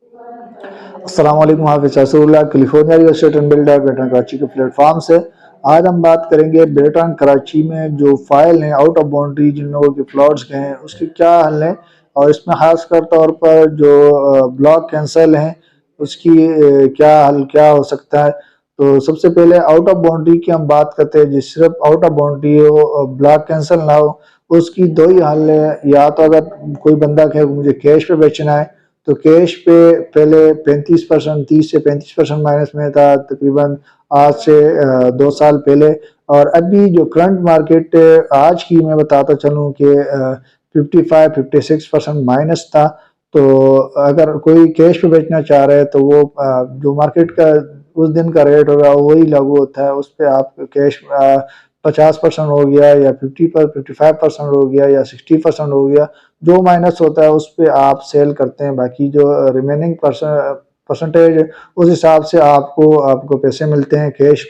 السلام علیکم، حافظ رسول اللہ، California real estate and builder بیٹرن کراچی کے پلیٹ فارم سے۔ آج ہم بات کریں گے بیٹرن کراچی میں جو فائل ہیں آؤٹ آف باؤنڈری، جن لوگوں کے پلاٹس گئے ہیں، اس کے کیا حل ہیں، اور اس میں خاص کر طور پر جو بلاک کینسل ہیں اس کی کیا حل کیا ہو سکتا ہے۔ تو سب سے پہلے آؤٹ آف باؤنڈری کی ہم بات کرتے ہیں، جس صرف out of boundary who, block cancel نہ ہو، اس کی دو ہی حل ہے۔ یا تو اگر کوئی بندہ کہ مجھے کیش پہ بیچنا ہے تو کیش پہ پہلے 35%، 30 سے 35% مائنس میں تھا تقریباً آج سے 2 سال پہلے، اور ابھی جو کرنٹ مارکیٹ آج کی میں بتاتا چلوں کہ 55-56% مائنس تھا۔ تو اگر کوئی کیش پہ بیچنا چاہ رہے تو وہ جو مارکیٹ کا اس دن کا ریٹ ہوگا وہی لاگو ہوتا ہے، اس پہ آپ کیش 50% ہو گیا یا 55% ہو گیا یا 60% ہو گیا، جو مائنس ہوتا ہے اس پہ آپ سیل کرتے ہیں، باقی جو ریمیننگ پرسنٹیج اس حساب سے آپ کو پیسے ملتے ہیں کیش۔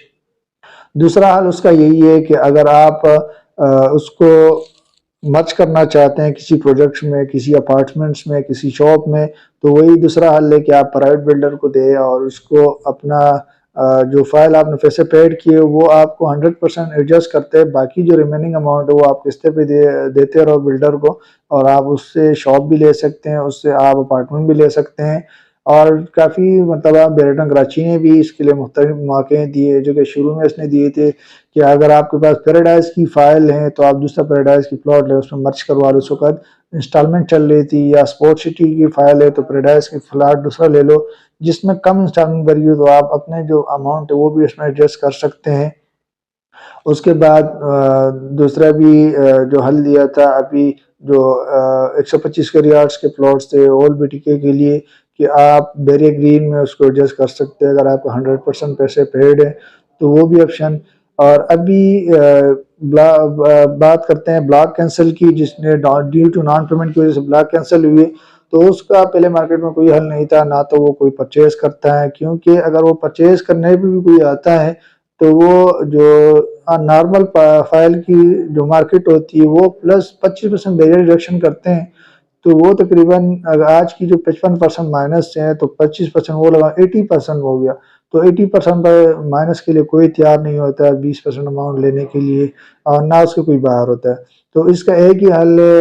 دوسرا حل اس کا یہی ہے کہ اگر آپ اس کو مرج کرنا چاہتے ہیں کسی پروجیکٹس میں، کسی اپارٹمنٹس میں، کسی شاپ میں، تو وہی دوسرا حل ہے کہ آپ پرائیویٹ بلڈر کو دیں اور اس کو اپنا جو فائل آپ نے پیسے پیڈ کیے وہ آپ کو 100% ایڈجسٹ کرتے ہیں، باقی جو ریمیننگ اماؤنٹ ہے وہ آپ قسطیں پہ دیتے رہو بلڈر کو، اور آپ اس سے شاپ بھی لے سکتے ہیں، اس سے آپ اپارٹمنٹ بھی لے سکتے ہیں۔ اور کافی مرتبہ بیٹرن کراچی نے بھی اس کے لیے مختلف مواقع دیے، جو کہ شروع میں اس نے دیے تھے کہ اگر آپ کے پاس پیراڈائز کی فائل ہے تو آپ دوسرا پیراڈائز کی پلاٹ لے، اس میں مرچ کروا لو۔ اس وقت انسٹالمنٹ چل رہی تھی، یا اسپورٹ سٹی کی فائل ہے تو پیراڈائز کی فلاٹ دوسرا لے لو جس میں کم انسٹالمنٹ بھری ہو، تو آپ اپنے جو اماؤنٹ ہے وہ بھی اس میں ایڈجسٹ کر سکتے ہیں۔ اس کے بعد دوسرا بھی جو حل دیا تھا ابھی، جو 125 کے یارڈس کے پلاٹس تھے اول بی ٹی کے لیے، کہ آپ بیریہ گرین میں اس کو ایڈجسٹ کر سکتے ہیں اگر آپ کو 100% پیسے پیڈ ہیں تو وہ بھی آپشن۔ اور ابھی بات کرتے ہیں بلاک کینسل کی، جس نے ڈیو ٹو نان پیمنٹ کی وجہ سے بلاک کینسل ہوئی، تو اس کا پہلے مارکیٹ میں کوئی حل نہیں تھا، نہ تو وہ کوئی پرچیز کرتا ہے، کیونکہ اگر وہ پرچیز کرنے پہ بھی کوئی آتا ہے تو وہ جو نارمل فائل کی جو مارکیٹ ہوتی ہے وہ پلس 25% بیریئر ریڈکشن کرتے ہیں، تو وہ تقریباً آج کی جو 55% مائنس ہے تو 25% وہ لگا 80% ہو گیا، تو 80% مائنس کے لیے کوئی تیار نہیں ہوتا ہے 20% اماؤنٹ لینے کے لیے، اور نہ اس کے کوئی باہر ہوتا ہے۔ تو اس کا ایک ہی حل ہے،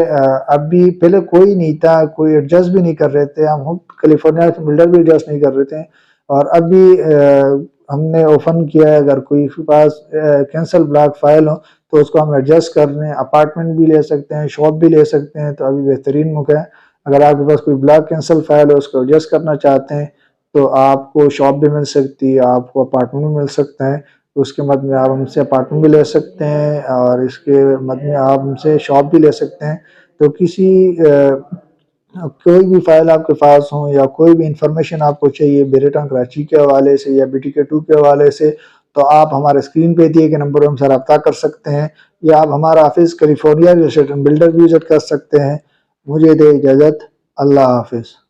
اب بھی پہلے کوئی نہیں تھا، کوئی ایڈجسٹ بھی نہیں کر رہے تھے، ہم کیلیفورنیا کے بلڈر بھی ایڈجسٹ نہیں کر رہے تھے، اور اب بھی ہم نے اوپن کیا ہے، اگر کوئی کے پاس کینسل بلاک فائل ہو تو اس کو ہم ایڈجسٹ کر لیں، اپارٹمنٹ بھی لے سکتے ہیں، شاپ بھی لے سکتے ہیں، تو ابھی بہترین موقع ہے۔ اگر آپ کے پاس کوئی بلاک کینسل فائل ہے اس کو ایڈجسٹ کرنا چاہتے ہیں تو آپ کو شاپ بھی مل سکتی ہے، آپ کو اپارٹمنٹ بھی مل سکتا ہے، اس کے مد میں آپ ہم سے اپارٹمنٹ بھی لے سکتے ہیں، اور اس کے مد میں آپ ہم سے شاپ بھی لے سکتے ہیں۔ تو کسی کوئی بھی فائل آپ کے پاس ہوں یا کوئی بھی انفارمیشن آپ کو چاہیے بیٹرن کراچی کے حوالے سے یا BTK2 کے حوالے سے، تو آپ ہمارے اسکرین پہ دیے گئے نمبر ہم سے رابطہ کر سکتے ہیں، یا آپ ہمارا office California real estate and builder visit کر سکتے ہیں۔ مجھے دے اجازت، اللہ حافظ۔